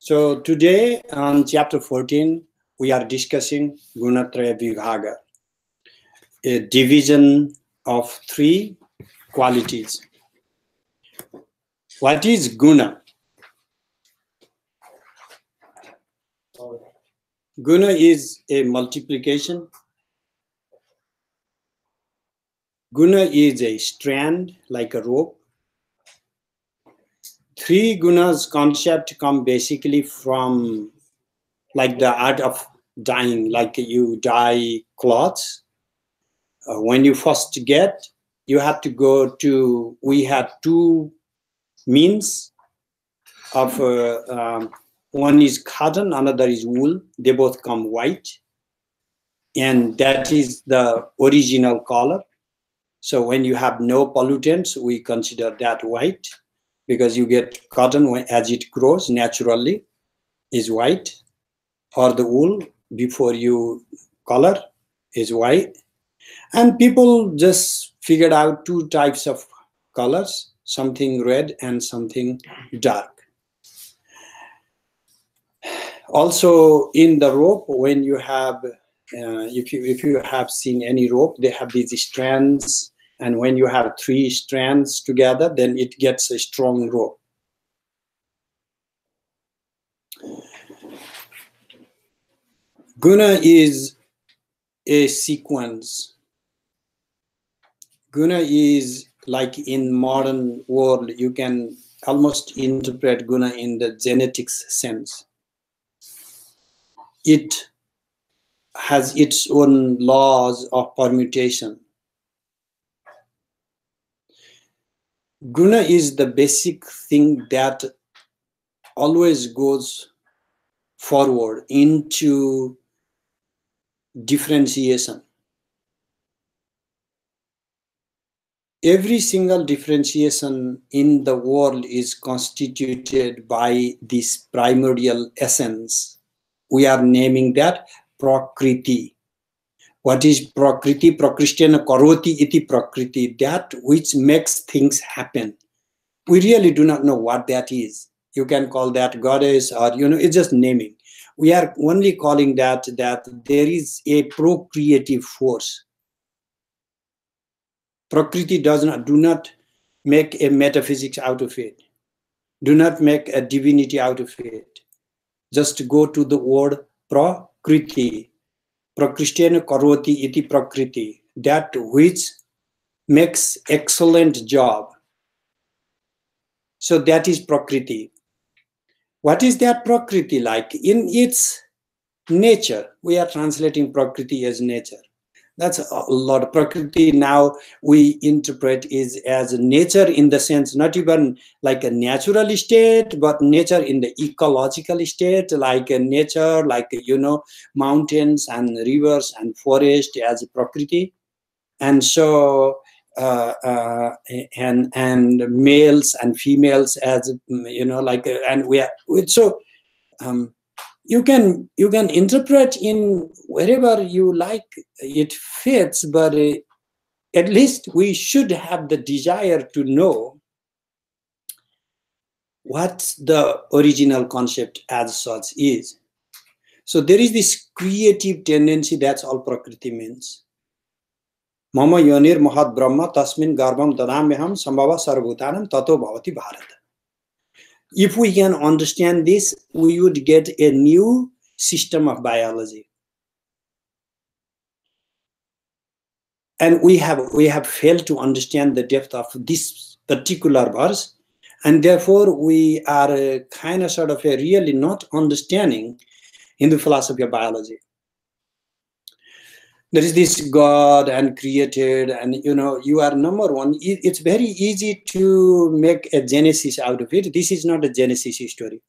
So today on chapter 14, we are discussing Gunatraya Vibhaga, a division of three qualities. What is guna? Guna is a multiplication. Guna is a strand, like a rope. Three gunas concept come basically from like the art of dyeing, like you dye cloths. When you first get, you have to go to, we had two means of, one is cotton, another is wool. They both come white. And that is the original color. So when you have no pollutants, we consider that white, because you get cotton as it grows naturally is white, or the wool before you color is white. And people just figured out two types of colors, something red and something dark. Also in the rope, when you have, if you have seen any rope, they have these strands, and when you have three strands together, then it gets a strong rope. Guna is a sequence. Guna is like in modern world, you can almost interpret guna in the genetics sense. It has its own laws of permutation. Guna is the basic thing that always goes forward into differentiation. Every single differentiation in the world is constituted by this primordial essence. We are naming that Prakriti. What is Prakriti? Prakrishtena karoti iti Prakriti, that which makes things happen. We really do not know what that is. You can call that goddess, or it's just naming. We are only calling that there is a procreative force. Prakriti do not make a metaphysics out of it. Do not make a divinity out of it. Just go to the word Prakriti. Prakrishtena karoti iti Prakriti. That which makes excellent job. So that is Prakriti. What is that Prakriti like? In its nature, we are translating Prakriti as nature. That's a lot of Prakriti now we interpret is as nature, in the sense not even like a natural state, but nature in the ecological state, like a nature, like mountains and rivers and forest as Prakriti. And so and males and females as and we are so you can interpret in wherever you like it fits, but at least we should have the desire to know what the original concept as such is. So there is this creative tendency. That's all Prakriti means. Mama yonir mahat brahma tasmin garbham dadamyaham sambhava sarvbhutanam tato bhavati bharata. If we can understand this, we would get a new system of biology. And we have failed to understand the depth of this particular verse, and therefore we are kind of sort of really not understanding Hindu philosophy of biology. There is this God and created, and you are number one. It's very easy to make a genesis out of it. This is not a genesis story.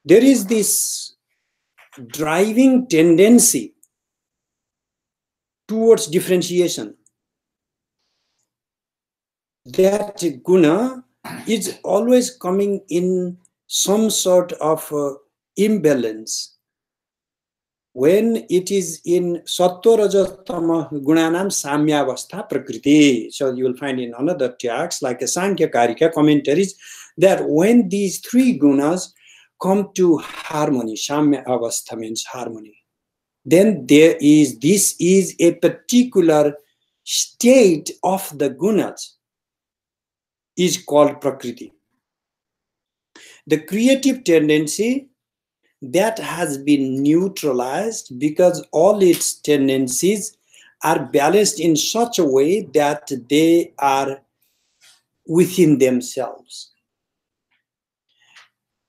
There is this driving tendency towards differentiation. That guna is always coming in some sort of imbalance. when it is in sattva, rajas, tama gunanam samyavastha prakriti. So you will find in another text, like a Sankhya Karika commentaries, that when these three gunas come to harmony, samya avastha means harmony, then this is a particular state of the gunas is called prakriti. The creative tendency that has been neutralized because all its tendencies are balanced in such a way that they are within themselves.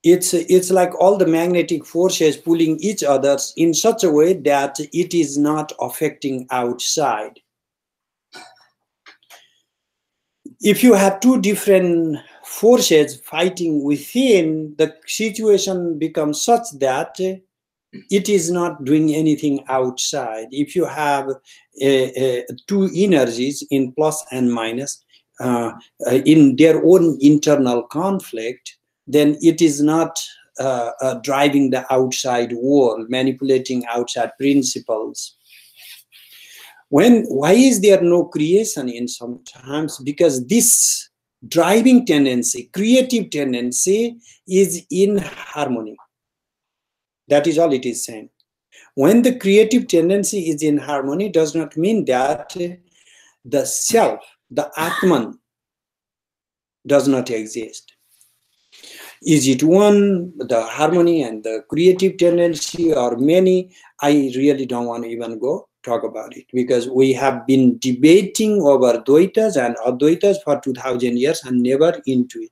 It's like all the magnetic forces pulling each other in such a way that it is not affecting outside. If you have two different forces fighting within, the situation becomes such that it is not doing anything outside. If you have two energies in plus and minus in their own internal conflict, then it is not driving the outside world, manipulating outside principles. Why is there no creation in sometimes? Because this driving tendency, creative tendency, is in harmony. That is all it is saying. When the creative tendency is in harmony, does not mean that the self, the Atman, does not exist. Is it one, the harmony and the creative tendency, or many? I really don't want to even go talk about it, because we have been debating over Dvaitas and Advaitas for 2000 years and never into it.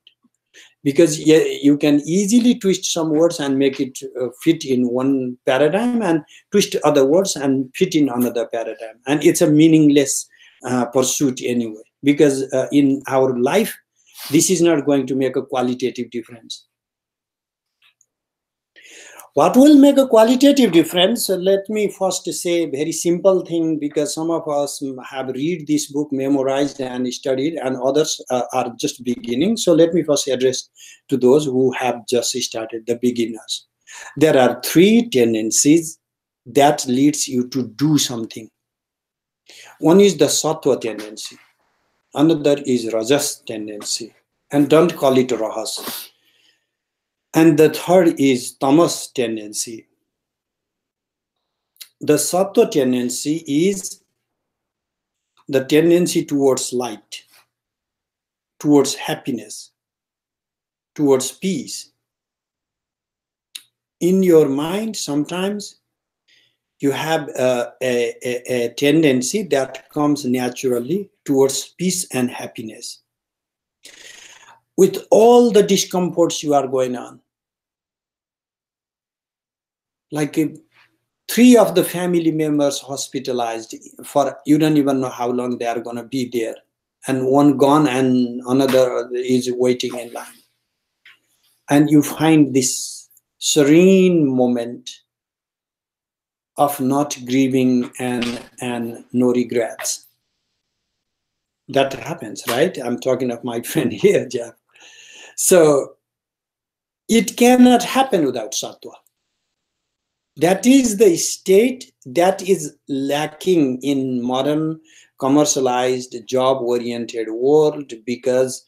Because you can easily twist some words and make it fit in one paradigm, and twist other words and fit in another paradigm. And it's a meaningless pursuit anyway, because in our life, this is not going to make a qualitative difference. What will make a qualitative difference? Let me first say a very simple thing, because some of us have read this book, memorized and studied, and others are just beginning. So let me first address to those who have just started, the beginners. There are three tendencies that leads you to do something. One is the sattva tendency. Another is rajas tendency. And don't call it rahas. And the third is tamas tendency. The sattva tendency is the tendency towards light, towards happiness, towards peace. In your mind, sometimes you have a tendency that comes naturally towards peace and happiness. With all the discomforts you are going on, like 3 of the family members hospitalized for, you don't even know how long they are going to be there, and one gone and another is waiting in line, and you find this serene moment of not grieving and no regrets. That happens, right? I'm talking of my friend here, Jeff. So it cannot happen without sattva. That is the state that is lacking in modern commercialized job-oriented world, because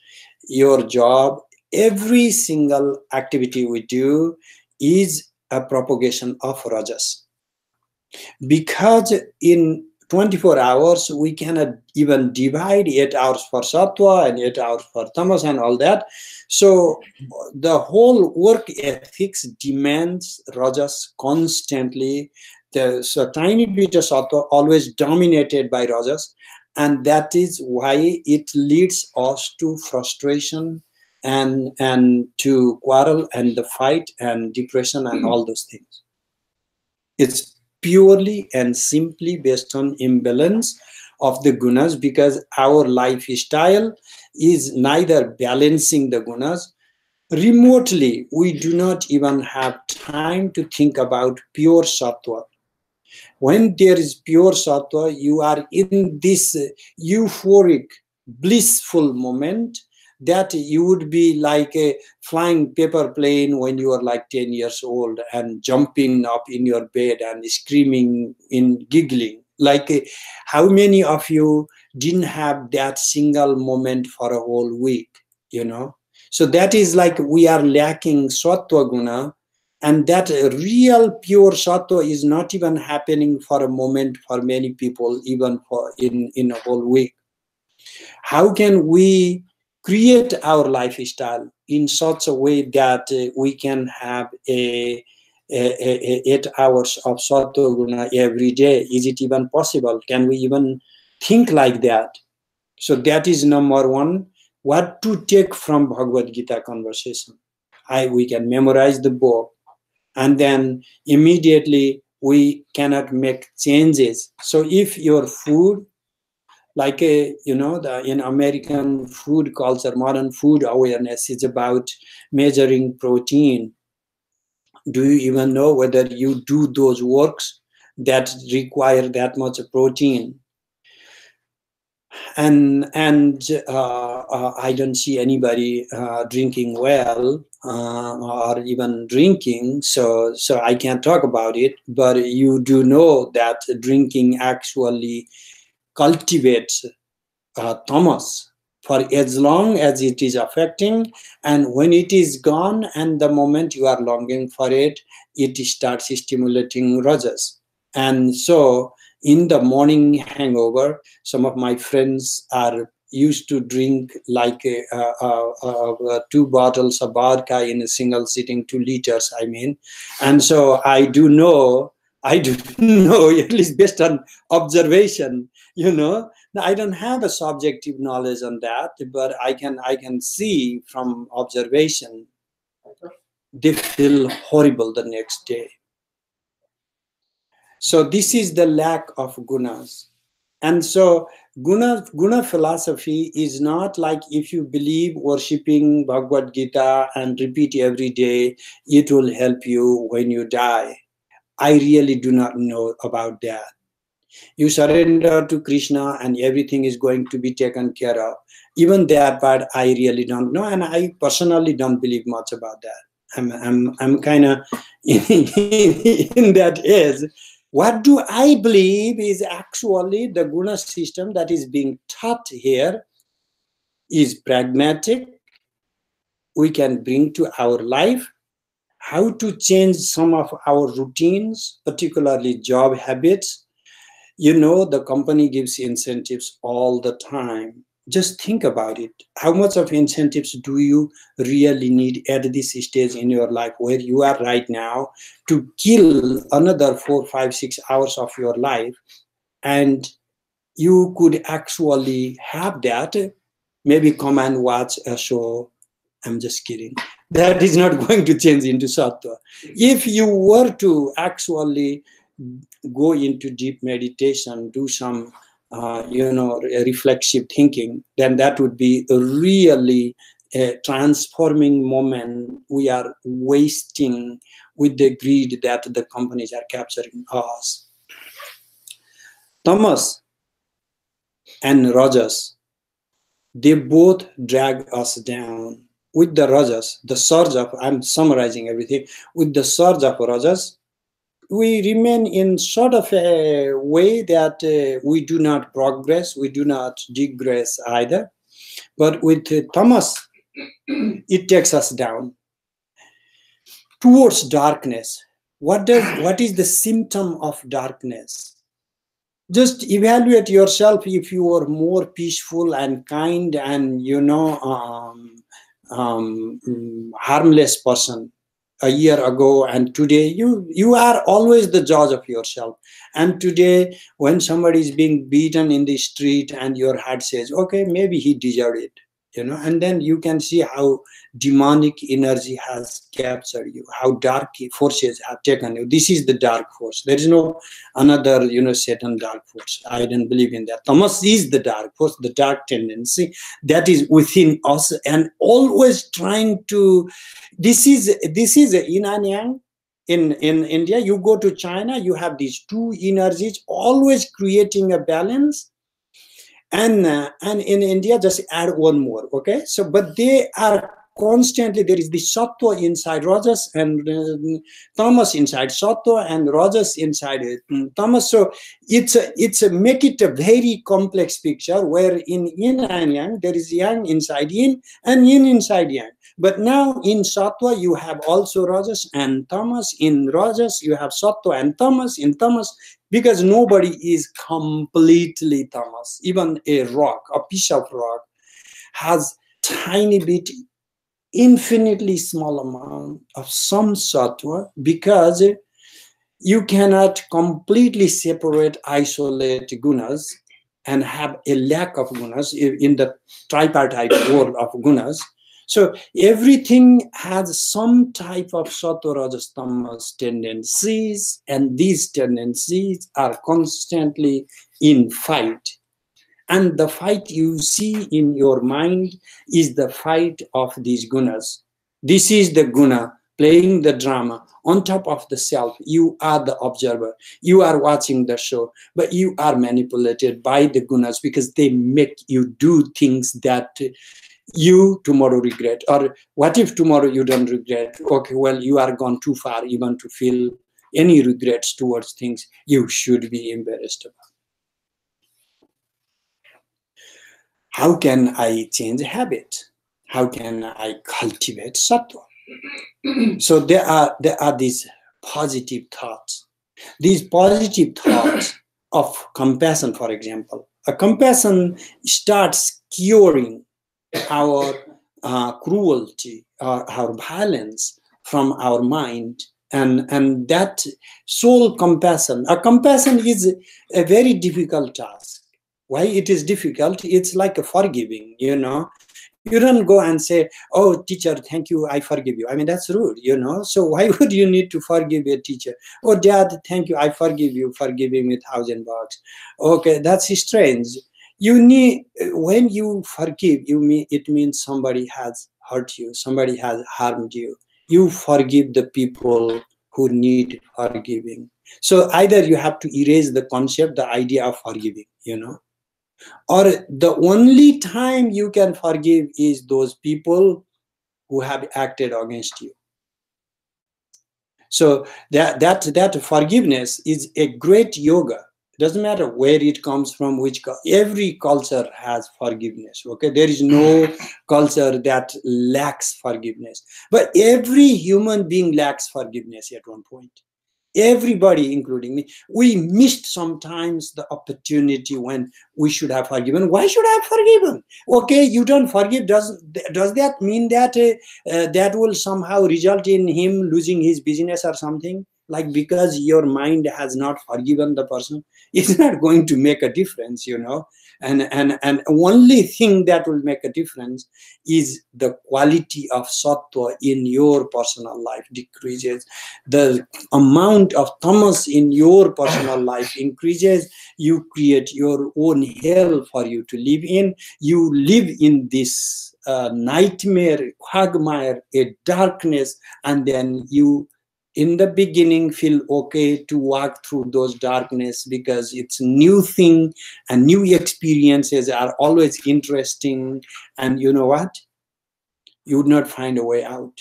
your job, every single activity we do is a propagation of rajas. Because in 24 hours, we cannot even divide 8 hours for sattva and 8 hours for tamas and all that. So the whole work ethics demands rajas constantly. There's a tiny bit of sattva always dominated by rajas. And that is why it leads us to frustration and to quarrel and the fight and depression and all those things. It's purely and simply based on imbalance of the gunas, because our lifestyle is neither balancing the gunas. Remotely, we do not even have time to think about pure sattva. When there is pure sattva, you are in this euphoric, blissful moment that you would be like a flying paper plane when you are like 10 years old and jumping up in your bed and screaming in giggling. Like how many of you didn't have that single moment for a whole week, you know? So that is like we are lacking sattva guna, and that real pure sattva is not even happening for a moment for many people, even for in a whole week. How can we create our lifestyle in such a way that we can have a 8 hours of sattva guna every day? Is it even possible? Can we even think like that? So that is number one. What to take from Bhagavad Gita conversation? We can memorize the book, and then immediately we cannot make changes. So if your food, like in American food culture, modern food awareness is about measuring protein. Do you even know whether you do those works that require that much protein? And I don't see anybody drinking well or even drinking, so I can't talk about it. But you do know that drinking actually cultivates tamas for as long as it is affecting, and when it is gone and the moment you are longing for it, it starts stimulating rajas. And so in the morning hangover, some of my friends are used to drink like 2 bottles of vodka in a single sitting, 2 liters, I mean. And so I do know, at least based on observation, now, I don't have a subjective knowledge on that, but I can see from observation, they feel horrible the next day. So this is the lack of gunas. And so guna philosophy is not like if you believe worshipping Bhagavad Gita and repeat every day, it will help you when you die. I really do not know about that. You surrender to Krishna and everything is going to be taken care of. Even that part, I really don't know, and I personally don't believe much about that. I'm kind of in that age. What do I believe is actually the guna system that is being taught here is pragmatic. We can bring to our life how to change some of our routines, particularly job habits. The company gives incentives all the time. Just think about it. How much of incentives do you really need at this stage in your life where you are right now to kill another 4, 5, 6 hours of your life? And you could actually have that, maybe come and watch a show. I'm just kidding. That is not going to change into sattva. If you were to actually go into deep meditation, do some, reflexive thinking, then that would be a really transforming moment we are wasting with the greed that the companies are capturing us. Tamas and rajas, they both drag us down. With the rajas, the surge of, I'm summarizing everything, with the surge of rajas, we remain in sort of a way that we do not progress, we do not digress either. But with tamas, it takes us down towards darkness. What is the symptom of darkness? Just evaluate yourself. If you are more peaceful and kind and harmless person a year ago and today, you are always the judge of yourself. And today, when somebody is being beaten in the street and your heart says, okay, maybe he deserved it, and then you can see how demonic energy has captured you, how dark forces have taken you. This is the dark force. There is no another, Satan dark force. I don't believe in that. Tamas is the dark force, the dark tendency that is within us and always trying to. This is yin and yang. In India, you go to China, you have these two energies always creating a balance. And in India, just add one more. Okay, so but they are constantly, there is the sattva inside rajas and tamas inside sattva and rajas inside tamas. So it's a make it a very complex picture where in yin and yang there is yang inside yin and yin inside yang. But now in sattva you have also rajas and tamas. In rajas you have sattva and tamas. In tamas, because nobody is completely tamas. Even a rock, a piece of rock, has tiny bit, infinitely small amount of some sattva, because you cannot completely separate, isolate gunas and have a lack of gunas in the tripartite world of gunas. So everything has some type of sattva, rajas, tamas tendencies, and these tendencies are constantly in fight. And the fight you see in your mind is the fight of these gunas. This is the guna playing the drama on top of the self. You are the observer. You are watching the show, but you are manipulated by the gunas because they make you do things that you tomorrow regret. Or what if tomorrow you don't regret? Okay, well, you are gone too far even to feel any regrets towards things you should be embarrassed about. How can I change habit? How can I cultivate sattva? So there are these positive thoughts. These positive thoughts of compassion, for example. A compassion starts curing our cruelty or our violence from our mind, and that soul compassion. A compassion is a very difficult task. Why it is difficult? It's like a forgiving, you know. You don't go and say, oh, teacher, thank you, I forgive you. I mean, that's rude, you know. So why would you need to forgive a teacher? Oh, dad, thank you, I forgive you for giving me $1,000. Okay, that's strange. You need, when you forgive, it means somebody has hurt you, somebody has harmed you. You forgive the people who need forgiving. So either you have to erase the concept, the idea of forgiving, you know, or the only time you can forgive is those people who have acted against you. So that forgiveness is a great yoga. It doesn't matter where it comes from, every culture has forgiveness. Okay, there is no culture that lacks forgiveness, but every human being lacks forgiveness at one point. Everybody, including me, we missed sometimes the opportunity when we should have forgiven. Why should I have forgiven? Okay, you don't forgive. Does that mean that that will somehow result in him losing his business or something? Like, because your mind has not forgiven the person, it's not going to make a difference, you know. And only thing that will make a difference is the quality of sattva in your personal life decreases. The amount of tamas in your personal life increases. You create your own hell for you to live in. You live in this nightmare, quagmire, a darkness, and then you in the beginning feel okay to walk through those darkness because it's a new thing and new experiences are always interesting. And you know what? You would not find a way out.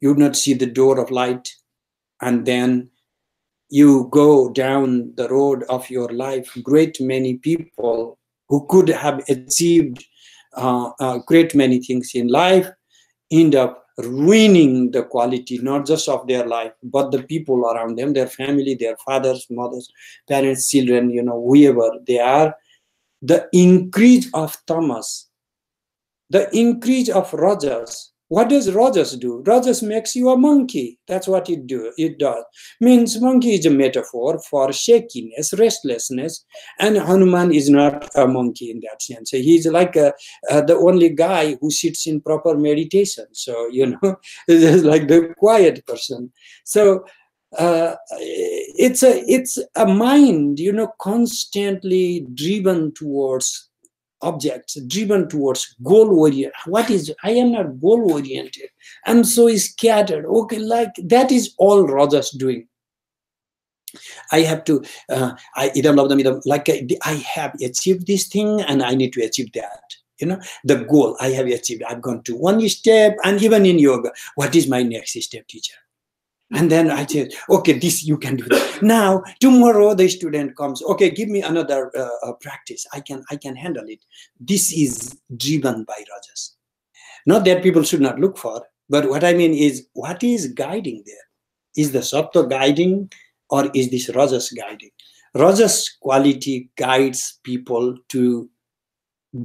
You would not see the door of light. And then you go down the road of your life. Great many people who could have achieved great many things in life end up ruining the quality, not just of their life, but the people around them, their family, their fathers, mothers, parents, children, you know, whoever they are. The increase of tamas, the increase of rajas. What does rajas do? Rajas makes you a monkey. That's what it does. Means monkey is a metaphor for shakiness, restlessness, and Hanuman is not a monkey in that sense. So he's like the only guy who sits in proper meditation. So, you know, it's like the quiet person. So it's a mind, you know, constantly driven towards objects, driven towards goal oriented. I am not goal oriented. I'm so scattered. Okay, like that is all rajas doing. I have to, I idam labdam idam, like I have achieved this thing and I need to achieve that. You know, the goal I have achieved. I've gone to one step, and even in yoga, what is my next step, teacher? And then I said, okay, this you can do that. Now, tomorrow the student comes, okay, give me another practice. I can handle it. This is driven by rajas. Not that people should not look for, but what I mean is, what is guiding there? Is the sattva guiding, or is this rajas guiding? Rajas quality guides people to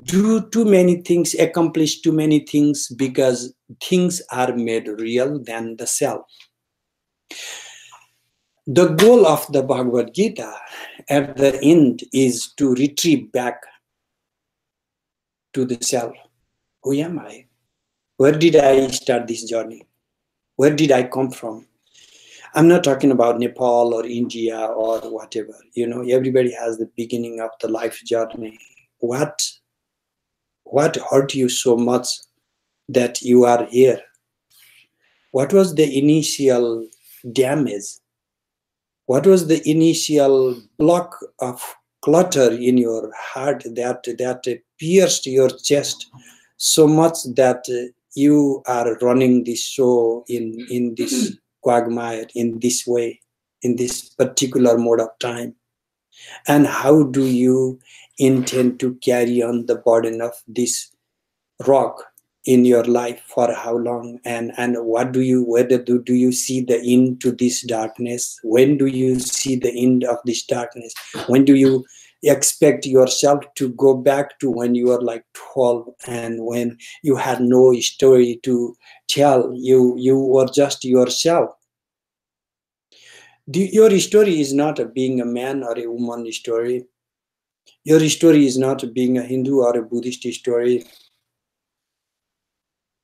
do too many things, accomplish too many things, because things are made real than the self. The goal of the Bhagavad Gita at the end is to retrieve back to the self. Who am I? Where did I start this journey? Where did I come from? I'm not talking about Nepal or India or whatever. You know, everybody has the beginning of the life journey. What hurt you so much that you are here? What was the initial damage? What was the initial block of clutter in your heart that pierced your chest so much that you are running this show in this quagmire, in this way, in this particular mode of time? And how do you intend to carry on the burden of this rock in your life? For how long? And what do you, whether do you see the end to this darkness? When do you see the end of this darkness? When do you expect yourself to go back to when you were like 12 and when you had no story to tell? You were just yourself. Your story is not a being a man or a woman story. Your story is not being a Hindu or a Buddhist story.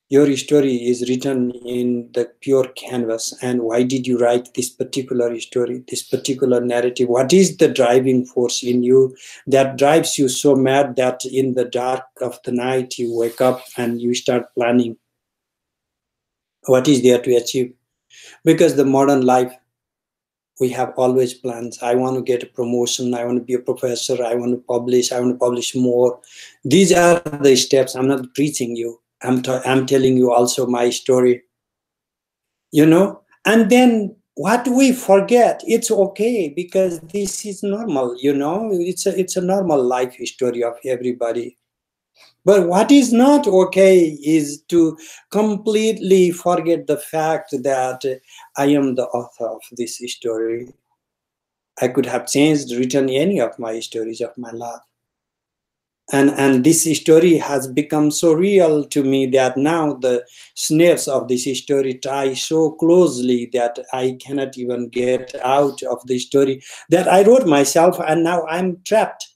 Your story is written in the pure canvas. And why did you write this particular story, this particular narrative? What is the driving force in you that drives you so mad that in the dark of the night you wake up and you start planning? What is there to achieve? Because the modern life, we have always plans. I want to get a promotion. I want to be a professor. I want to publish more. These are the steps. I'm not preaching you. I'm telling you also my story, you know. And then what we forget, it's okay, because this is normal, you know. It's a normal life story of everybody. But what is not okay is to completely forget the fact that I am the author of this story. I could have written any of my stories of my life. And this story has become so real to me that now the snares of this story tie so closely that I cannot even get out of the story that I wrote myself, and now I'm trapped.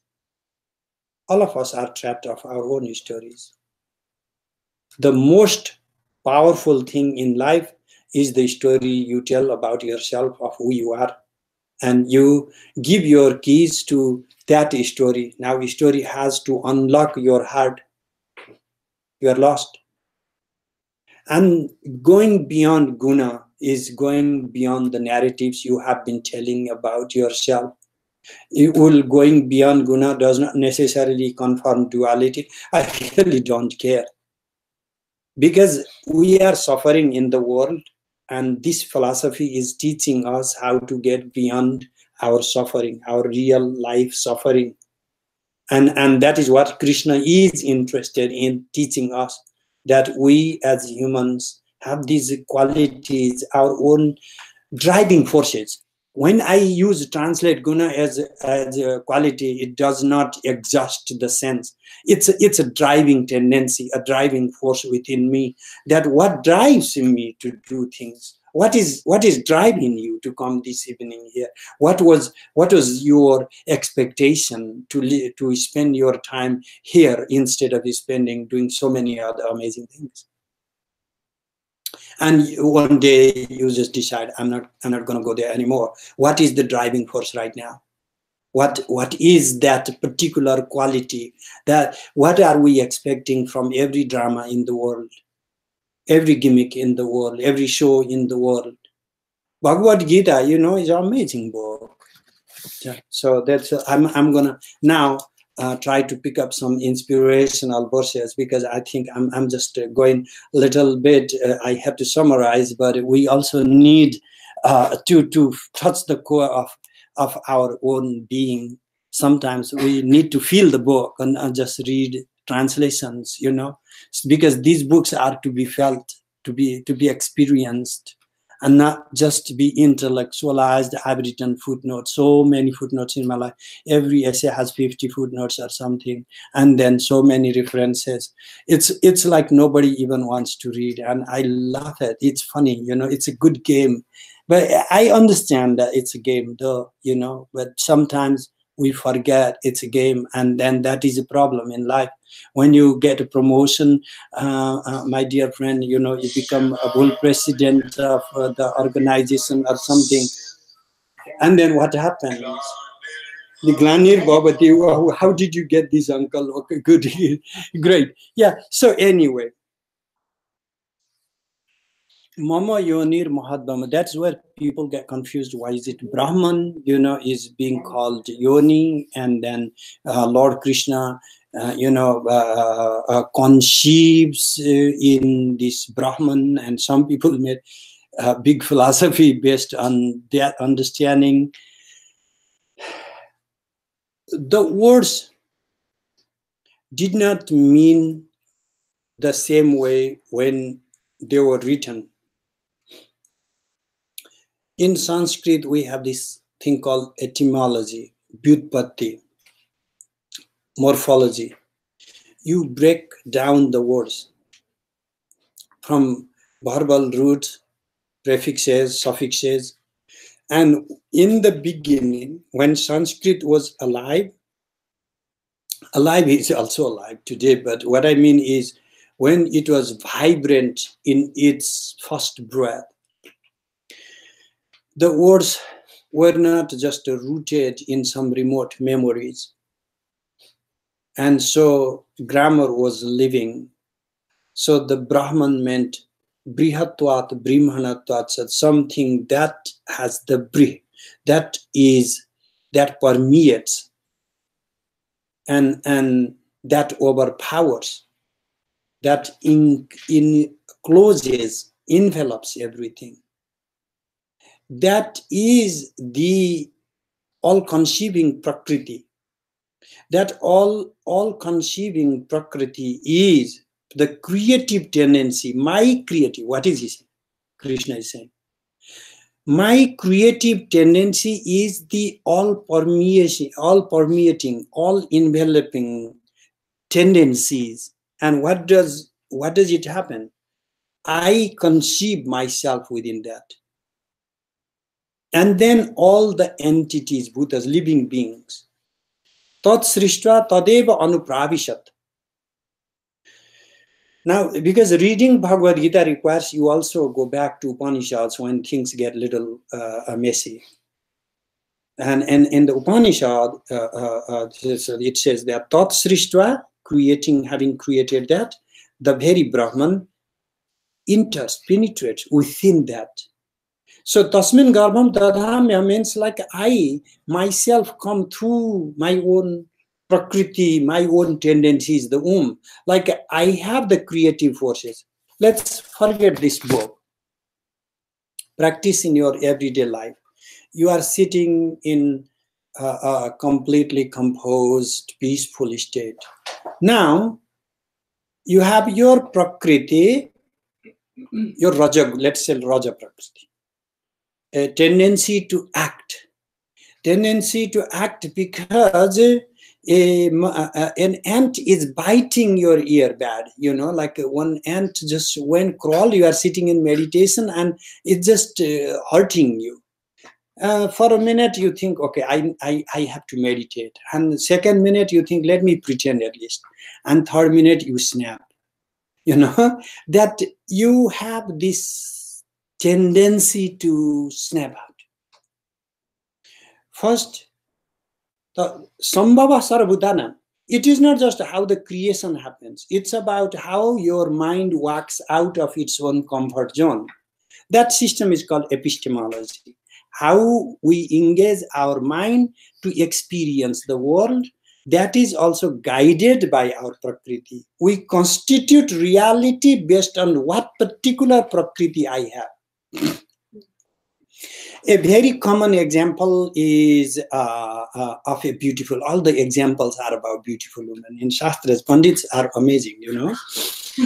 All of us are trapped of our own stories. The most powerful thing in life is the story you tell about yourself, of who you are. And you give your keys to that story. Now story has to unlock your heart. You are lost. And going beyond guna is going beyond the narratives you have been telling about yourself. Going beyond guna does not necessarily confirm duality. I really don't care. Because we are suffering in the world, and this philosophy is teaching us how to get beyond our suffering, our real life suffering. And that is what Krishna is interested in teaching us, that we as humans have these qualities, our own driving forces. When I translate guna as a quality, it does not exhaust the sense. It's a driving tendency, a driving force within me, that what drives me to do things. What is driving you to come this evening here? What was your expectation to spend your time here instead of doing so many other amazing things? And one day you just decide, I'm not going to go there anymore. What is the driving force right now? What is that particular quality? What are we expecting from every drama in the world, every gimmick in the world, every show in the world? Bhagavad Gita, is an amazing book. Yeah. So that's I'm gonna now try to pick up some inspirational verses, because I think I'm just going a little bit. I have to summarize, but we also need to touch the core of our own being. Sometimes we need to feel the book and just read translations, because these books are to be felt, to be experienced, and not just to be intellectualized. I've written footnotes, so many footnotes in my life. Every essay has 50 footnotes or something, and then so many references. It's like nobody even wants to read, and I love it. It's funny, it's a good game. But I understand that it's a game, though, but sometimes we forget it's a game, and then that is a problem in life. When you get a promotion, my dear friend, you become a full president of the organization or something, and then what happens? The Glanir Babati, how did you get this, uncle? Okay, good, great. Yeah, so anyway, Mama Yonir Mahatma, that's where people get confused. Why is it Brahman, is being called Yoni, and then Lord Krishna, conceives in this Brahman, and some people made big philosophy based on that understanding. The words did not mean the same way when they were written. In Sanskrit, we have this thing called etymology, vyutpatti, morphology. You break down the words from verbal roots, prefixes, suffixes. And in the beginning, when Sanskrit was alive is also alive today, but what I mean is when it was vibrant in its first breath, the words were not just rooted in some remote memories. And so grammar was living. So the Brahman meant brihatvat, brihmanatvat, something that has the brih, that permeates and that overpowers, that encloses, envelops everything. That is the all-conceiving Prakriti. That all-conceiving Prakriti is the creative tendency, my creative, what is he saying? Krishna is saying, my creative tendency is the all-permeating, all-enveloping tendencies. And what does it happen? I conceive myself within that. And then all the entities, Buddhas, living beings, tat srishtva tadeva anupravishat. Now, because reading Bhagavad Gita requires you also go back to Upanishads when things get a little messy. And in the Upanishad, it says that tat srishtva, having created that, the very Brahman enters, penetrates within that. So tasmin garbham dadhamya means like I myself come through my own Prakriti, my own tendencies, the like I have the creative forces. Let's forget this book. Practice in your everyday life. You are sitting in a completely composed, peaceful state. Now, you have your Prakriti, your Raja, let's say Raja Prakriti. A tendency to act because an ant is biting your ear bad, like one ant just went crawl, you are sitting in meditation and it's just hurting you. For a minute you think, okay, I have to meditate, and the second minute you think, let me pretend at least, and third minute you snap, that you have this tendency to snap out. First, the Sambhava Sarvabhutana. It is not just how the creation happens. It's about how your mind walks out of its own comfort zone. That system is called epistemology. how we engage our mind to experience the world, that is also guided by our Prakriti. We constitute reality based on what particular Prakriti I have. A very common example is of a beautiful, all the examples are about beautiful women. In Shastras, Pandits are amazing, you know.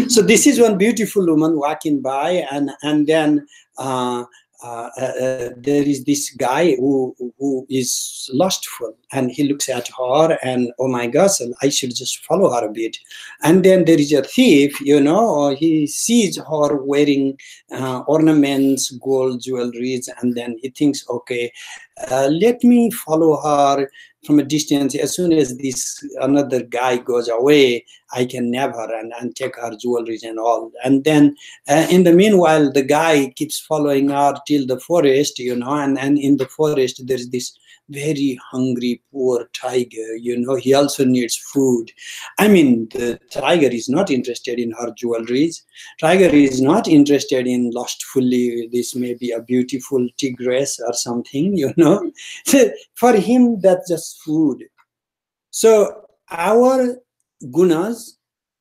So this is one beautiful woman walking by, and then there is this guy who is lustful, and he looks at her and, oh my gosh, I should just follow her a bit. And then there is a thief, you know, he sees her wearing ornaments, gold jewelries, and then he thinks, okay, let me follow her from a distance. As soon as this another guy goes away, I can nab her and take her jewelries and all. And then in the meanwhile, the guy keeps following her till the forest, you know, and in the forest there's this very hungry poor tiger, you know, he also needs food. I mean, the tiger is not interested in her jewelries. Tiger is not interested in lustfully, this may be a beautiful tigress or something, you know. For him, that's just food. So our gunas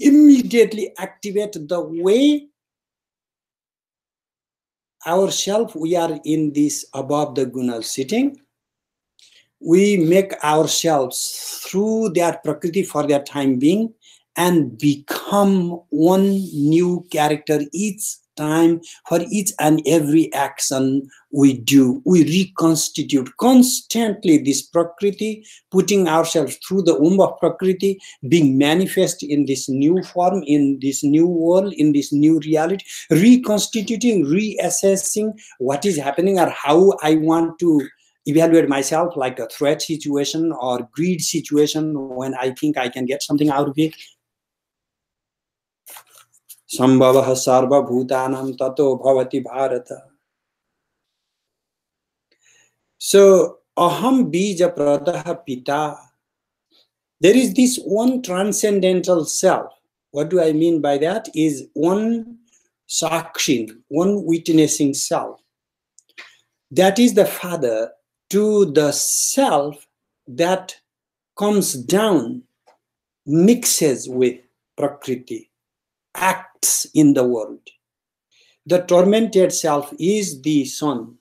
immediately activate the way ourselves, we are in this above the gunas sitting. We make ourselves through that Prakriti for that time being and become one new character each time. For each and every action we do, we reconstitute constantly this Prakriti, putting ourselves through the womb of Prakriti, being manifest in this new form, in this new world, in this new reality, reconstituting, reassessing what is happening or how I want to evaluate myself, like a threat situation or greed situation, when I think I can get something out of it. Sambhavaha sarva bhutanam tato bhavati bharata. So, aham bija pradaha pita. There is this one transcendental self. What do I mean by that? Is one sakshin, one witnessing self. That is the father to the self that comes down, mixes with Prakriti, acts in the world. The tormented self is the son,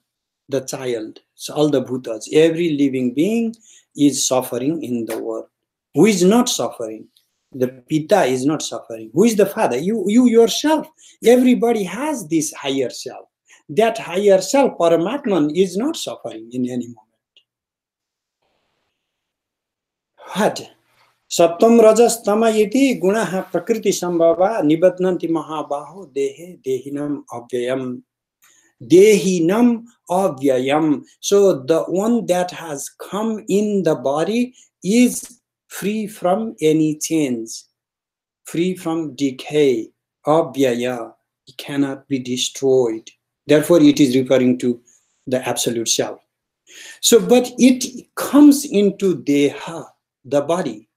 the child. So all the bhutas, every living being is suffering in the world. Who is not suffering? The Pita is not suffering. Who is the father? You yourself. Everybody has this higher self. That higher self, Paramatman, is not suffering in any moment. What? Sattam rajas tama iti gunaha prakriti sambhava nibadnanti mahabaho dehe dehinam avyayam. Dehinam avyayam. So the one that has come in the body is free from any change, free from decay. Avyaya, it cannot be destroyed. Therefore, it is referring to the absolute self. So, but it comes into deha, the body.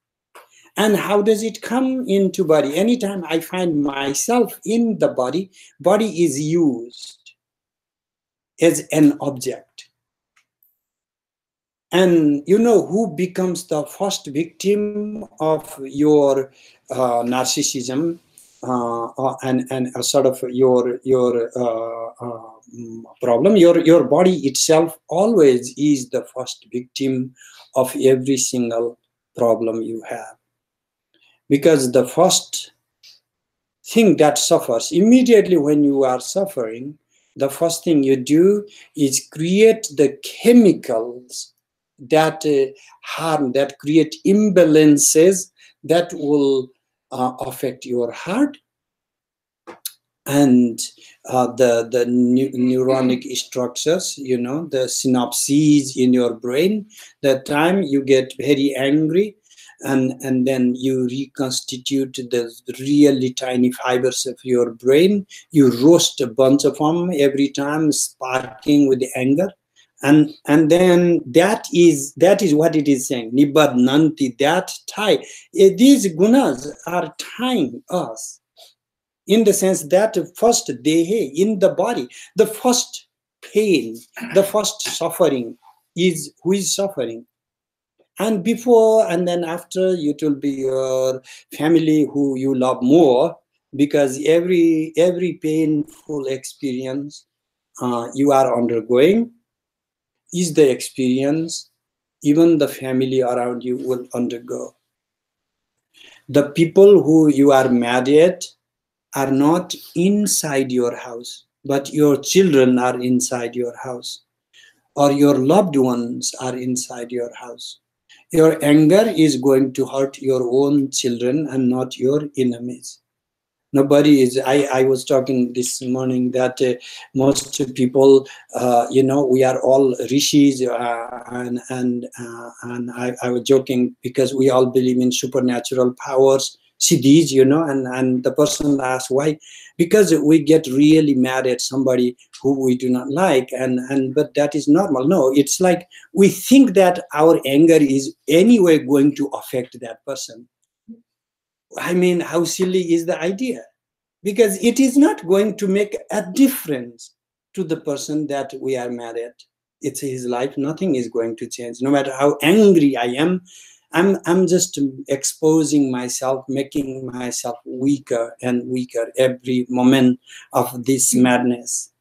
And how does it come into body? Anytime I find myself in the body, body is used as an object. And you know who becomes the first victim of your narcissism and sort of your problem? Your body itself always is the first victim of every single problem you have. Because the first thing that suffers, immediately when you are suffering, the first thing you do is create the chemicals that harm, that create imbalances that will affect your heart and the neuronic structures, you know, the synapses in your brain. That time you get very angry, and then you reconstitute the really tiny fibers of your brain. You roast a bunch of them every time, sparking with anger. And then that is what it is saying. Nibadnanti, that tie. These gunas are tying us, in the sense that first dehe, in the body, the first pain, the first suffering is who is suffering. And before and then after, it will be your family who you love more, because every painful experience you are undergoing is the experience even the family around you will undergo. The people who you are mad at are not inside your house, but your children are inside your house, or your loved ones are inside your house. Your anger is going to hurt your own children and not your enemies. Nobody is, I was talking this morning that most people, we are all rishis, and I was joking because we all believe in supernatural powers, siddhis, and the person asked why, because we get really mad at somebody who we do not like, but that is normal. No, it's like we think that our anger is anyway going to affect that person. I mean, how silly is the idea? Because it is not going to make a difference to the person that we are mad at. It's his life. Nothing is going to change. No matter how angry I am, I'm just exposing myself, making myself weaker and weaker every moment of this madness.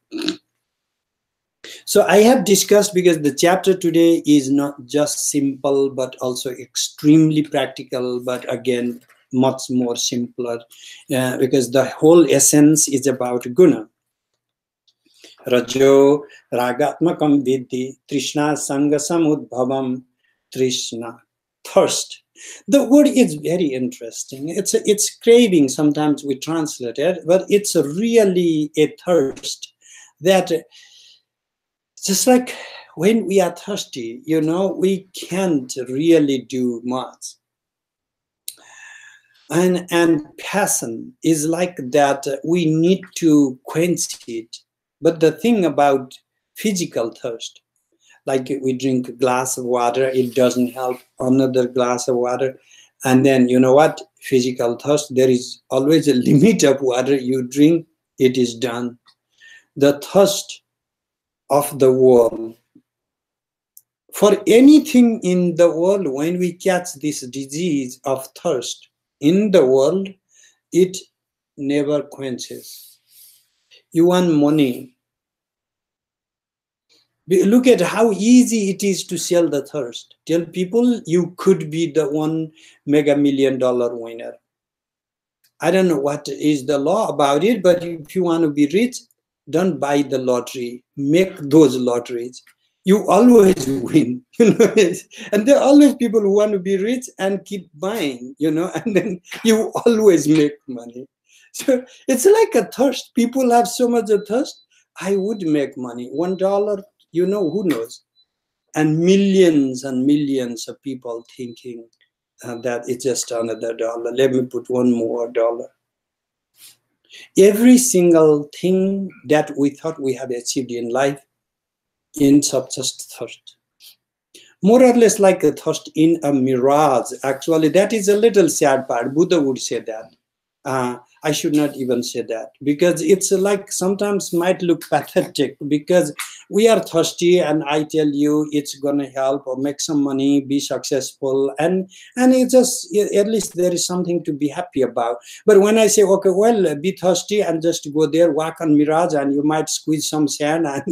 So I have discussed, because the chapter today is not just simple, but also extremely practical, but again, much more simpler, because the whole essence is about guna. Rajo ragatmakam vidhi trishna sanga samudbhavam trishna, thirst. The word is very interesting. It's craving, sometimes we translate it, but it's really a thirst that, just like when we are thirsty, we can't really do much. And passion is like that. We need to quench it. But the thing about physical thirst, like we drink a glass of water, it doesn't help. Another glass of water, and then you know what? Physical thirst, there is always a limit of water you drink, it is done. The thirst of the world, for anything in the world, when we catch this disease of thirst in the world, it never quenches. You want money. Look at how easy it is to sell the thirst. Tell people you could be the $1 mega million winner. I don't know what is the law about it, but if you want to be rich, don't buy the lottery. Make those lotteries. You always win, and there are always people who want to be rich and keep buying, and then you always make money. So it's like a thirst. People have so much of thirst. I would make money. $1, who knows? And millions of people thinking that it's just another dollar. Let me put one more dollar. Every single thing that we thought we have achieved in life ends up just thirst. More or less like a thirst in a mirage. Actually, that is a little sad part. Buddha would say that. I should not even say that, because it's like sometimes might look pathetic, because we are thirsty and I tell you it's going to help or make some money, be successful, and it's just, at least there is something to be happy about. But when I say, okay, well, be thirsty and just go there, walk on mirage, and you might squeeze some sand, and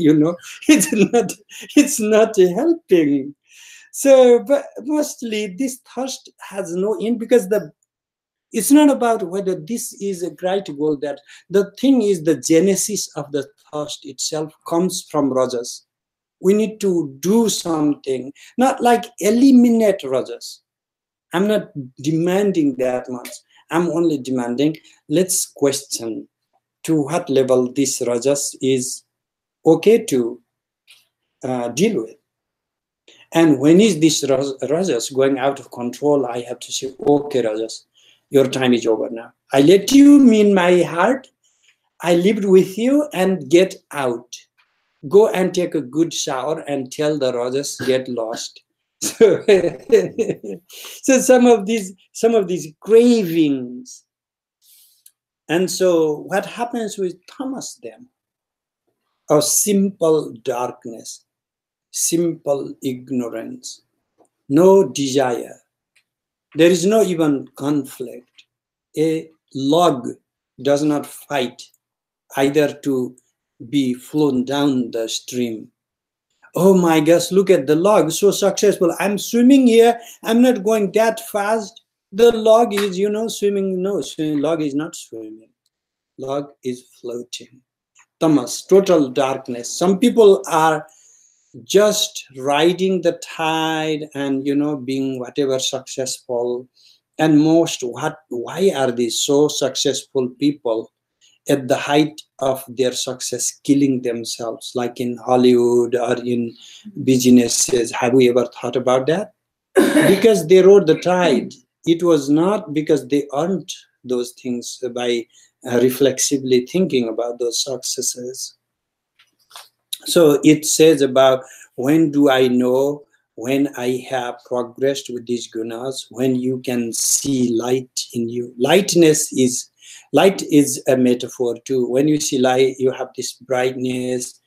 it's not helping. So, but mostly this thirst has no end, because it's not about whether this is a great goal. That the thing is, the genesis of the thirst itself comes from rajas. We need to do something, not like eliminate rajas. I'm not demanding that much. I'm only demanding, let's question to what level this rajas is okay to deal with. And when is this rajas going out of control, I have to say, okay, rajas, your time is over now. I let you in my heart. I lived with you, and get out. Go and take a good shower and tell the rajas get lost. So, so some of these cravings. And so what happens with tamas then? a simple darkness, simple ignorance, no desire. There is no even conflict. A log does not fight either to be flown down the stream. Oh my gosh, look at the log, so successful. I'm swimming here. I'm not going that fast. The log is, swimming. No, log is not swimming. Log is floating. Tamas, total darkness. Some people are just riding the tide and, being whatever successful. And why are these so successful people at the height of their success killing themselves, like in Hollywood or in businesses? Have we ever thought about that? Because they rode the tide. It was not because they earned those things by reflexively thinking about those successes. So it says about, when do I know when I have progressed with these gunas? When you can see light in you. Light is a metaphor too. When you see light, you have this brightness,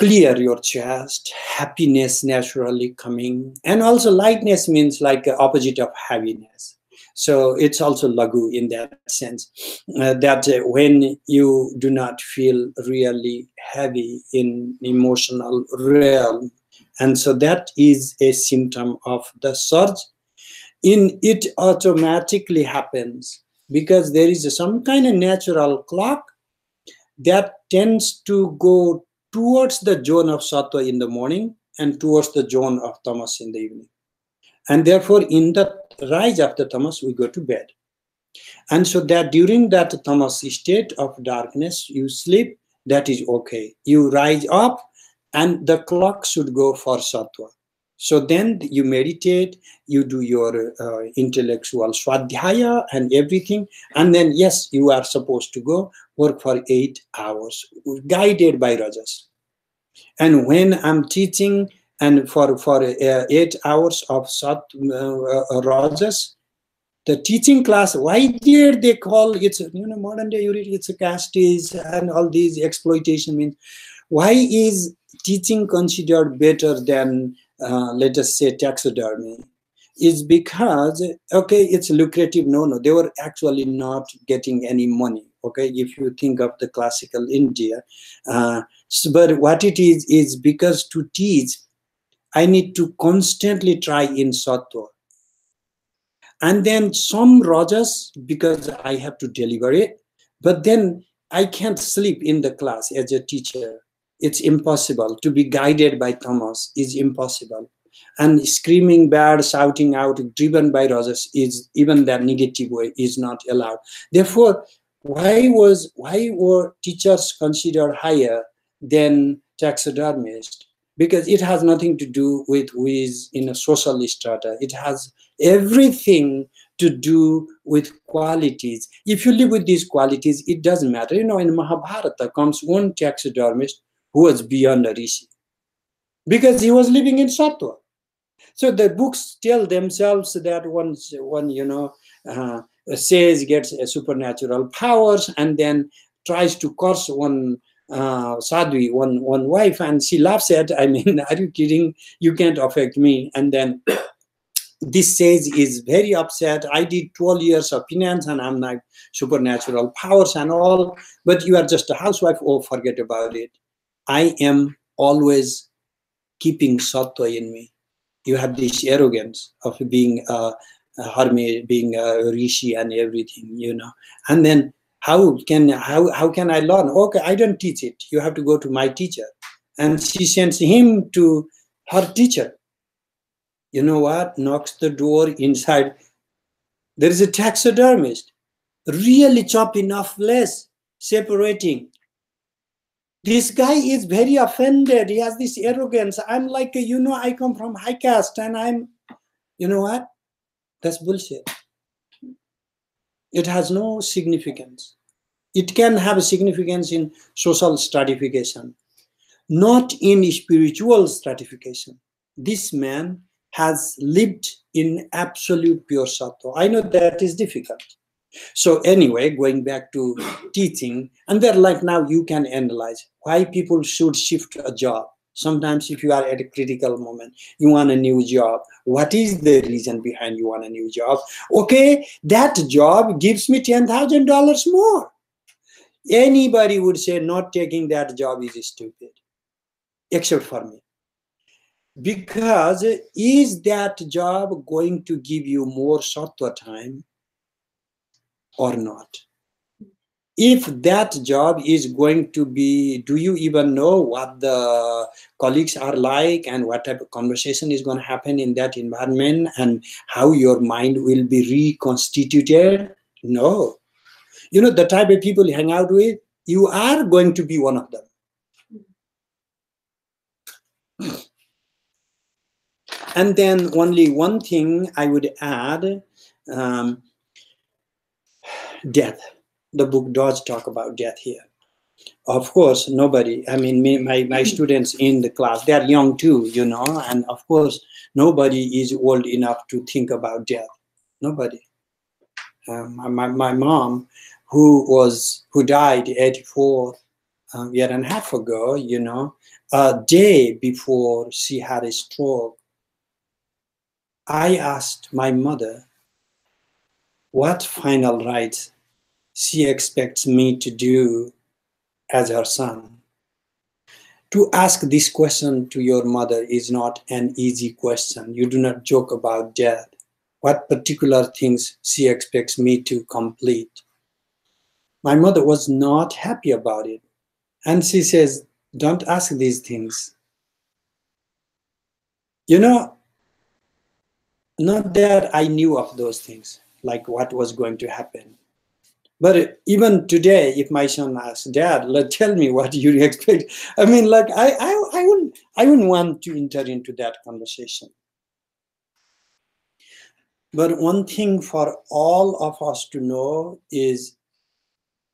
clear your chest, happiness naturally coming. And also lightness means like the opposite of heaviness. So it's also lagu in that sense, that when you do not feel really heavy in emotional realm. And so that is a symptom of the surge. It automatically happens because there is some kind of natural clock that tends to go towards the zone of sattva in the morning and towards the zone of tamas in the evening. And therefore, in the rise of the tamas, we go to bed. And so that during that tamas state of darkness, you sleep, that is okay. You rise up and the clock should go for sattva. So then you meditate, you do your intellectual swadhyaya and everything. And then, yes, you are supposed to go work for 8 hours, guided by rajas. And when I'm teaching, and for 8 hours of rajas, the teaching class, why did they call it, modern day, it's a casteist and all these exploitation means, why is teaching considered better than, let us say, taxidermy? Is because, okay, it's lucrative. No, they were actually not getting any money. Okay, if you think of the classical India. But what it is because to teach, I need to constantly try in sattva. And then some rajas, because I have to deliver it, but then I can't sleep in the class as a teacher. It's impossible. To be guided by tamas is impossible. And screaming bad, shouting out, driven by rajas, is even that negative way is not allowed. Therefore, why were teachers considered higher than taxidermists? Because it has nothing to do with who is in a social strata. It has everything to do with qualities. If you live with these qualities, it doesn't matter. In Mahabharata comes one taxidermist who was beyond a rishi, because he was living in sattva. So the books tell themselves that one says gets a supernatural powers and then tries to curse one sadhvi, one wife, and she laughs at, are you kidding? You can't affect me. And then this sage is very upset. I did 12 years of penance and I'm like supernatural powers and all, but you are just a housewife. Oh, forget about it. I am always keeping sattva in me. You have this arrogance of being a hermit, being a rishi and everything, And then how can I learn? Okay, I don't teach it. You have to go to my teacher. And she sends him to her teacher. You know what? Knocks the door inside. There is a taxidermist, really chopping off flesh, separating. This guy is very offended. He has this arrogance. I'm like, I come from high caste and I'm, you know what? That's bullshit. It has no significance. It can have a significance in social stratification, not in spiritual stratification. This man has lived in absolute pure sattva. I know that is difficult. So anyway, going back to teaching, and then like now you can analyze why people should shift a job. Sometimes if you are at a critical moment, you want a new job. What is the reason behind you want a new job? Okay, that job gives me $10,000 more. Anybody would say not taking that job is stupid, except for me. Because is that job going to give you more sattva time or not? If that job is going to be, do you even know what the colleagues are like and what type of conversation is going to happen in that environment and how your mind will be reconstituted? No. You know, the type of people you hang out with, you are going to be one of them. And then only one thing I would add, death. The book does talk about death here. Of course, nobody, I mean, my students in the class, they're young too, you know, and of course, nobody is old enough to think about death. Nobody. My mom, who died 84 year and a half ago, you know, a day before she had a stroke, I asked my mother what final rites she expects me to do as her son. To ask this question to your mother is not an easy question. You do not joke about death. What particular things she expects me to complete? My mother was not happy about it. And she says, don't ask these things. You know, not that I knew of those things, like what was going to happen. But even today, if my son asks, Dad, tell me what you expect. I mean, like I wouldn't want to enter into that conversation. But one thing for all of us to know is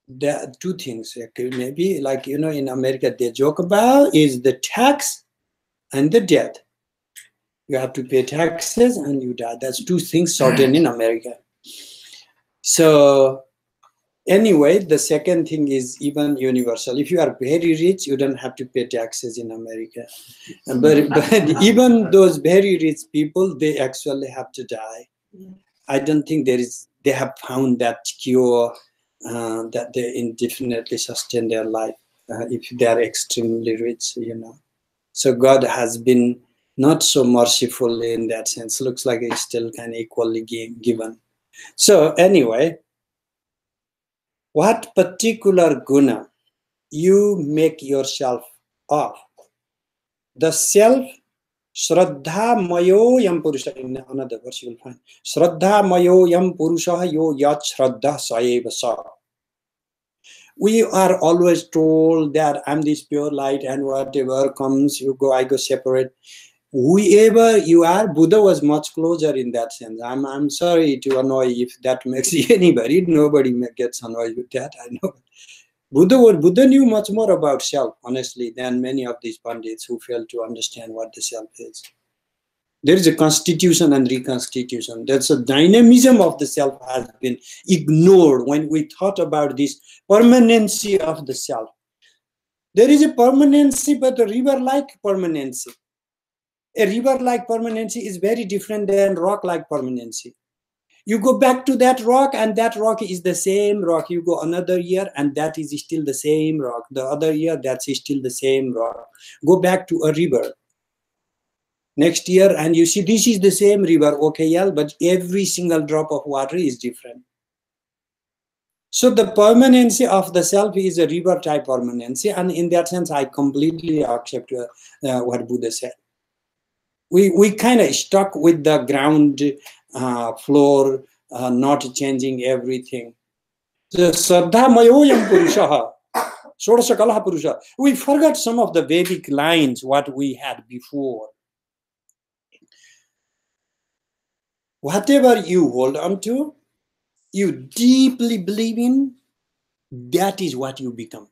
that two things. Okay, maybe like, you know, in America they joke about is the tax and the death. You have to pay taxes and you die. That's two things certain in America. So anyway, the second thing is even universal. If you are very rich, you don't have to pay taxes in America. But even those very rich people, they actually have to die. I don't think they have found that cure that they indefinitely sustain their life if they are extremely rich, you know. So God has been not so merciful in that sense. Looks like it's still kind of equally given. So anyway, what particular guna you make yourself of? The self, Shraddha Mayo Yam Purusha, in another verse you will find. Shraddha Mayo Yam Purusha Yo Yat Shraddha Saeva Sa. We are always told that I'm this pure light and whatever comes, you go, I go separate. Whoever you are, Buddha was much closer in that sense. I'm sorry to annoy if that makes anybody. Nobody gets annoyed with that, I know. Buddha knew much more about self, honestly, than many of these pandits who fail to understand what the self is. There is a constitution and reconstitution. That's a dynamism of the self has been ignored when we thought about this permanency of the self. There is a permanency, but a river-like permanency. A river-like permanency is very different than rock-like permanency. You go back to that rock and that rock is the same rock. You go another year and that is still the same rock. The other year, that's still the same rock. Go back to a river. Next year and you see this is the same river, okay, yeah, but every single drop of water is different. So the permanency of the self is a river type permanency, and in that sense I completely accept what Buddha said. We kind of stuck with the ground floor, not changing everything. So, Saddha Mayoyam Purusha, Shodasakalaha Purusha. We forgot some of the Vedic lines, what we had before. Whatever you hold on to, you deeply believe in, that is what you become.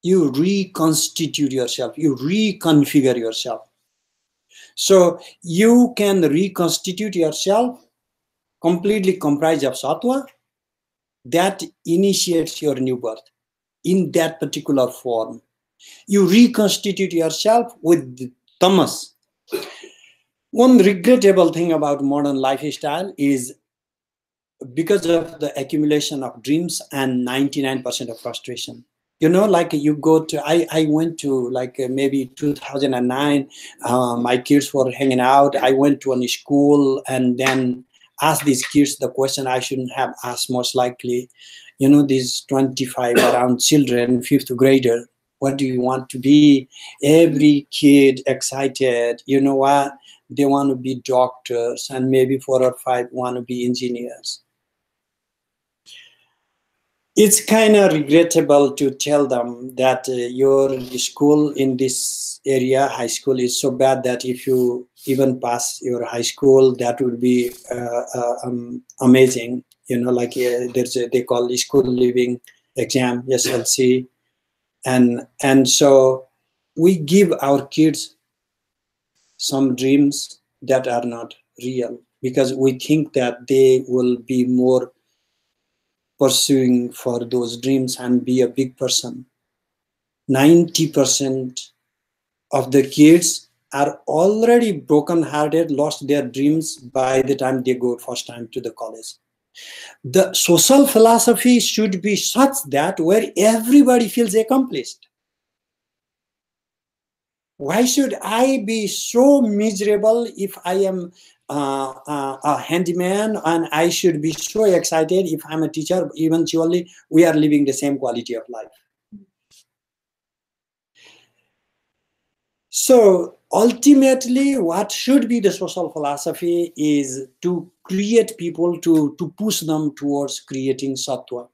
You reconstitute yourself, you reconfigure yourself. So you can reconstitute yourself completely comprised of sattva, that initiates your new birth in that particular form. You reconstitute yourself with the tamas. One regrettable thing about modern lifestyle is because of the accumulation of dreams and 99% of frustration. You know, like you go to, I went to like maybe 2009, my kids were hanging out. I went to a school and then asked these kids the question I shouldn't have asked most likely. You know, these 25 around children, fifth grader, what do you want to be? Every kid excited, you know what? They want to be doctors and maybe 4 or 5 want to be engineers. It's kind of regrettable to tell them that your school in this area, high school, is so bad that if you even pass your high school, that would be amazing. You know, like they call school living exam, SLC, and so we give our kids some dreams that are not real because we think that they will be more pursuing for those dreams and be a big person. 90% of the kids are already broken-hearted, lost their dreams by the time they go first time to the college. The social philosophy should be such that where everybody feels accomplished. Why should I be so miserable if I am a handyman, and I should be so excited if I'm a teacher? Eventually, we are living the same quality of life. So ultimately, what should be the social philosophy is to create people, to push them towards creating sattva.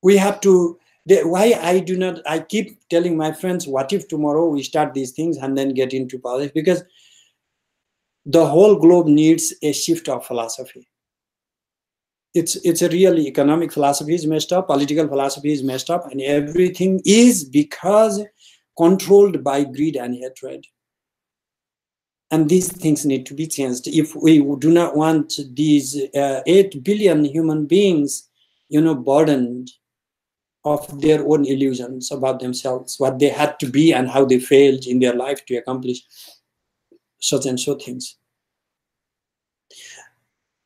We have to, why I keep telling my friends, what if tomorrow we start these things and then get into politics? Because the whole globe needs a shift of philosophy. It's a really economic philosophy is messed up, political philosophy is messed up, and everything is because controlled by greed and hatred. And these things need to be changed. If we do not want these 8 billion human beings, you know, burdened of their own illusions about themselves, what they had to be and how they failed in their life to accomplish such and so things.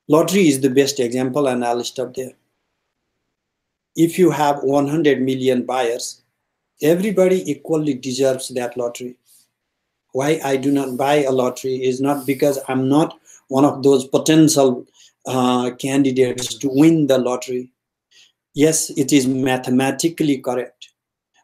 Lottery is the best example, and I'll stop there. If you have 100 million buyers, everybody equally deserves that lottery. Why I do not buy a lottery is not because I'm not one of those potential candidates to win the lottery. Yes, it is mathematically correct,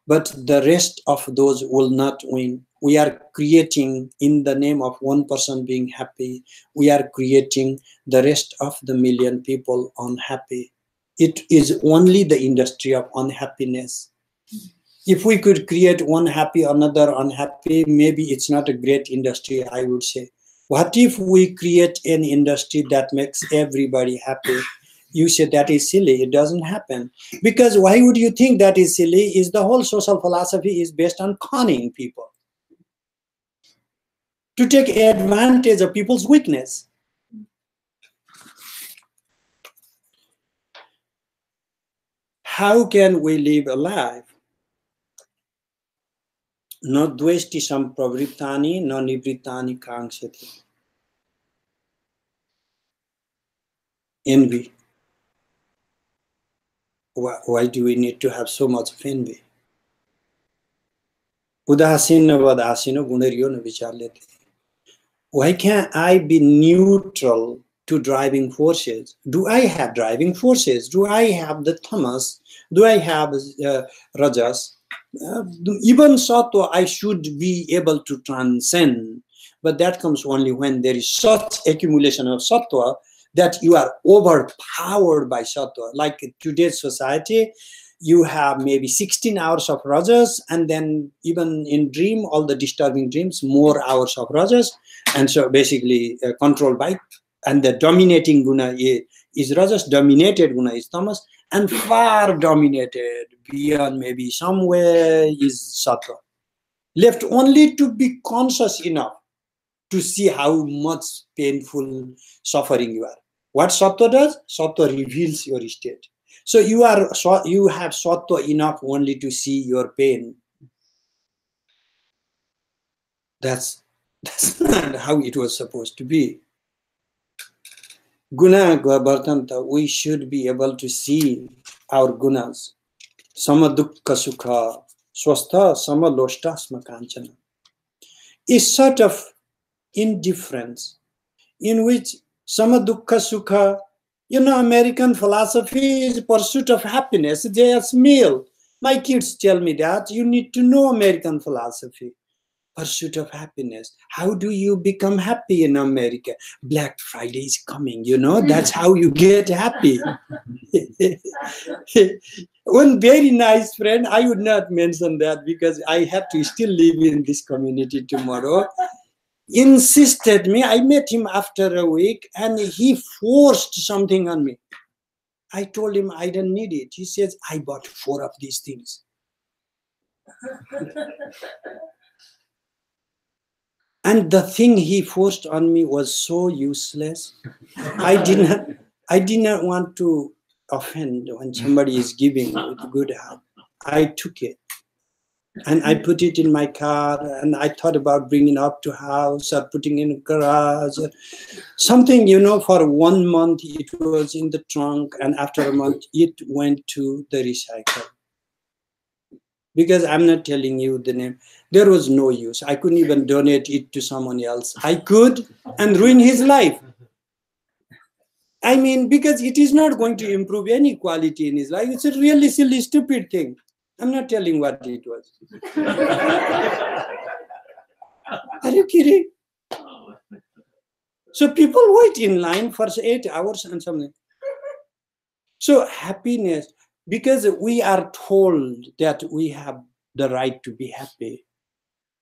but the rest of those will not win. We are creating, in the name of one person being happy, we are creating the rest of the million people unhappy. It is only the industry of unhappiness. If we could create one happy, another unhappy, maybe it's not a great industry, I would say. What if we create an industry that makes everybody happy? You say that is silly. It doesn't happen. Because why would you think that is silly? Is the whole social philosophy is based on conning people, to take advantage of people's weakness. How can we live a life? No dveshti sampravrittani, no nivrittani kangshati. Envy. Why do we need to have so much of envy? Udasina vadasina gunariyo na vichar lete. Why can't I be neutral to driving forces? Do I have driving forces? Do I have the tamas? Do I have rajas? Even sattva, I should be able to transcend. But that comes only when there is such accumulation of sattva that you are overpowered by sattva. Like today's society, you have maybe 16 hours of rajas, and then even in dream, all the disturbing dreams, more hours of rajas. And so basically controlled by, and the dominating guna is rajas, dominated guna is tamas, and far dominated beyond maybe somewhere is sattva. Left only to be conscious enough to see how much painful suffering you are. What sattva does? Sattva reveals your state. So you have sattva enough only to see your pain. That's not how it was supposed to be. Guna Vartanta, we should be able to see our gunas. Sama dukkha sukha, swastha sama loshta smakanchana. Is sort of indifference in which sama dukkha sukha, American philosophy is pursuit of happiness. They are meal. My kids tell me that you need to know American philosophy. Pursuit of happiness. How do you become happy in America? Black Friday is coming, that's how you get happy. One very nice friend, I would not mention that because I have to still live in this community tomorrow, insisted me. I met him after a week and he forced something on me. I told him I don't need it. He says, I bought 4 of these things. And the thing he forced on me was so useless. I did not want to offend when somebody is giving with good heart. I took it and I put it in my car and I thought about bringing up to house or putting in a garage or something, for 1 month it was in the trunk and after a month it went to the recycle. Because I'm not telling you the name. There was no use. I couldn't even donate it to someone else. I could and ruin his life. I mean, because it is not going to improve any quality in his life. It's a really silly, stupid thing. I'm not telling what it was. Are you kidding? So people wait in line for 8 hours and something. So happiness, because we are told that we have the right to be happy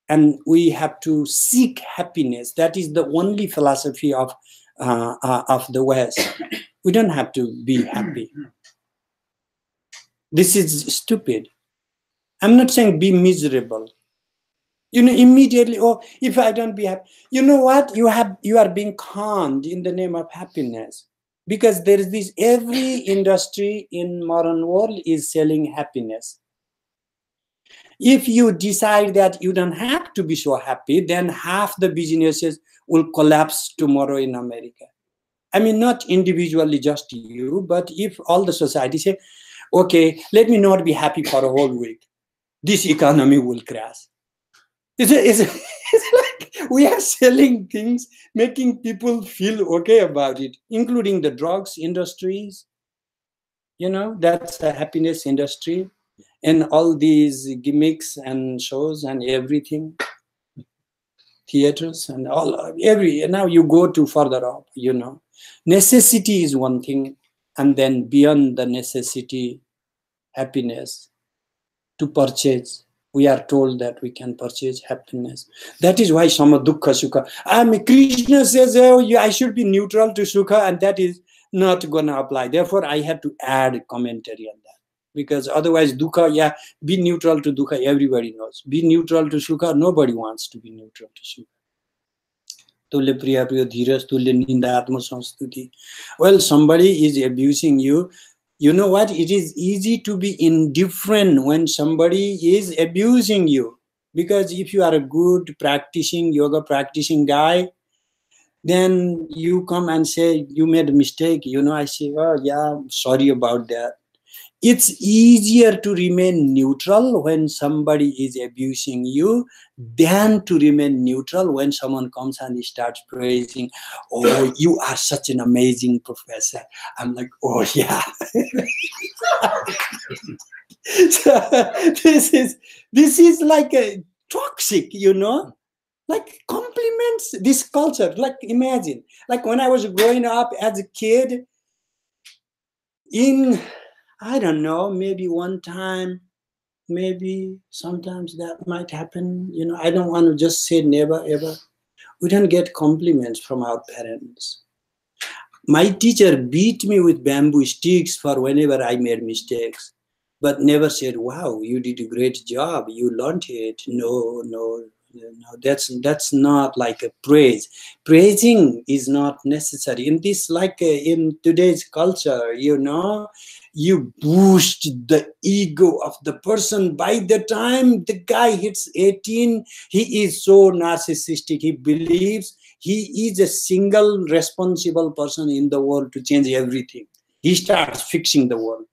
and we have to seek happiness. That is the only philosophy of the West. We don't have to be happy. This is stupid. I'm not saying be miserable. Immediately, if I don't be happy, you know what? You are being conned in the name of happiness. Because there is this, every industry in modern world is selling happiness. If you decide that you don't have to be so happy, then half the businesses will collapse tomorrow in America. I mean, not individually just you, but if all the society say, okay, let me not be happy for a whole week, this economy will crash. It's like we are selling things, making people feel okay about it, including the drugs industries. That's a happiness industry. And all these gimmicks and shows and everything, theaters and now you go to further up, Necessity is one thing, and then beyond the necessity, happiness, to purchase. We are told that we can purchase happiness. That is why sama dukkha sukha. Krishna says, I should be neutral to sukha, and that is not going to apply. Therefore, I had to add commentary on that. Because otherwise, dukkha, be neutral to dukkha, everybody knows. Be neutral to sukha, nobody wants to be neutral to sukha. Tulya priya priya dhiras, tulya ninda atma samstuti. Well, somebody is abusing you. You know what? It is easy to be indifferent when somebody is abusing you. Because if you are a good yoga practicing guy, then you come and say, you made a mistake. I say, oh yeah, sorry about that. It's easier to remain neutral when somebody is abusing you than to remain neutral when someone comes and starts praising, oh, you are such an amazing professor. I'm like, oh yeah. So this is like a toxic, like compliments this culture. Like imagine, like when I was growing up as a kid, I don't know, maybe one time, maybe sometimes that might happen. I don't want to just say never, ever. We don't get compliments from our parents. My teacher beat me with bamboo sticks for whenever I made mistakes, but never said, wow, you did a great job, you learned it. No, that's not like a praise. Praising is not necessary in this, like in today's culture. you boost the ego of the person. By the time the guy hits 18, he is so narcissistic. He believes he is a single responsible person in the world to change everything. He starts fixing the world.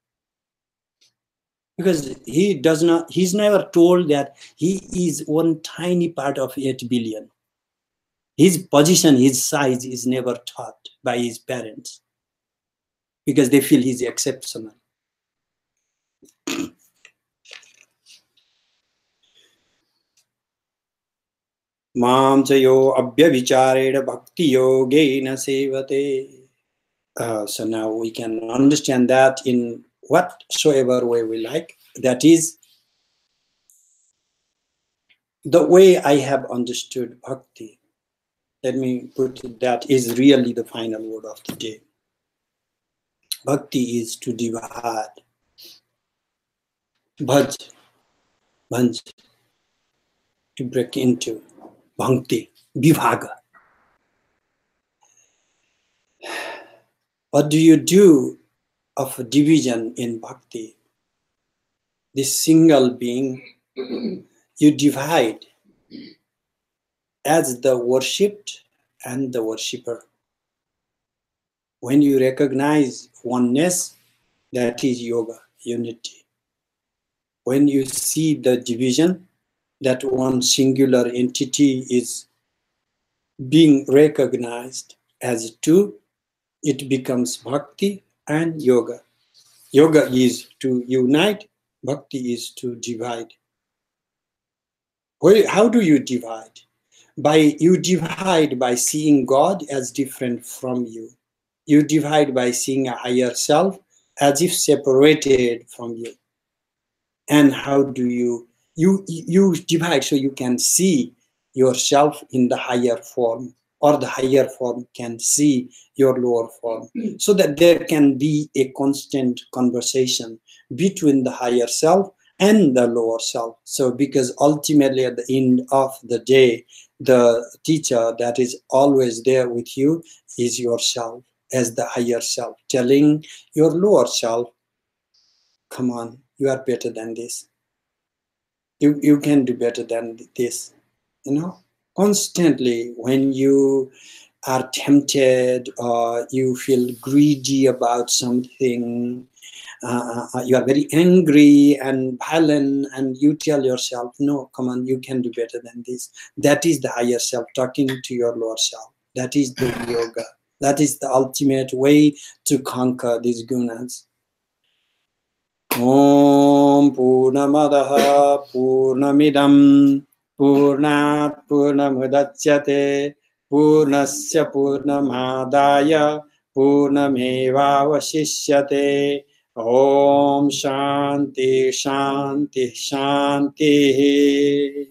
Because he's never told that he is one tiny part of 8 billion. His position, his size is never taught by his parents because they feel he's exceptional. Mam chayo abhyavichareda bhakti yogena sevate. So now we can understand that in whatsoever way we like. That is the way I have understood bhakti. Let me put it, that is really the final word of the day. Bhakti is to divide. Bhaj, to break into. Bhakti, vibhaga. What do you do of a division in bhakti? This single being, you divide as the worshipped and the worshipper. When you recognize oneness, that is yoga, unity. When you see the division, that one singular entity is being recognized as two, it becomes bhakti and yoga. Yoga is to unite, bhakti is to divide. How do you divide? You divide by seeing God as different from you. You divide by seeing a higher self as if separated from you. And how do you divide so you can see yourself in the higher form, or the higher form can see your lower form, so that there can be a constant conversation between the higher self and the lower self. So because ultimately at the end of the day, the teacher that is always there with you is yourself, as the higher self, telling your lower self, come on, you are better than this. You can do better than this. Constantly when you are tempted or you feel greedy about something, you are very angry and violent, and you tell yourself, no, come on, you can do better than this. That is the higher self talking to your lower self. That is the yoga. That is the ultimate way to conquer these gunas. Om Purnamadaha Purnamidam Purnat Purnamudachyate Purnasya Purnamadaya Purnamevavashishyate. Om Shanti Shanti Shanti.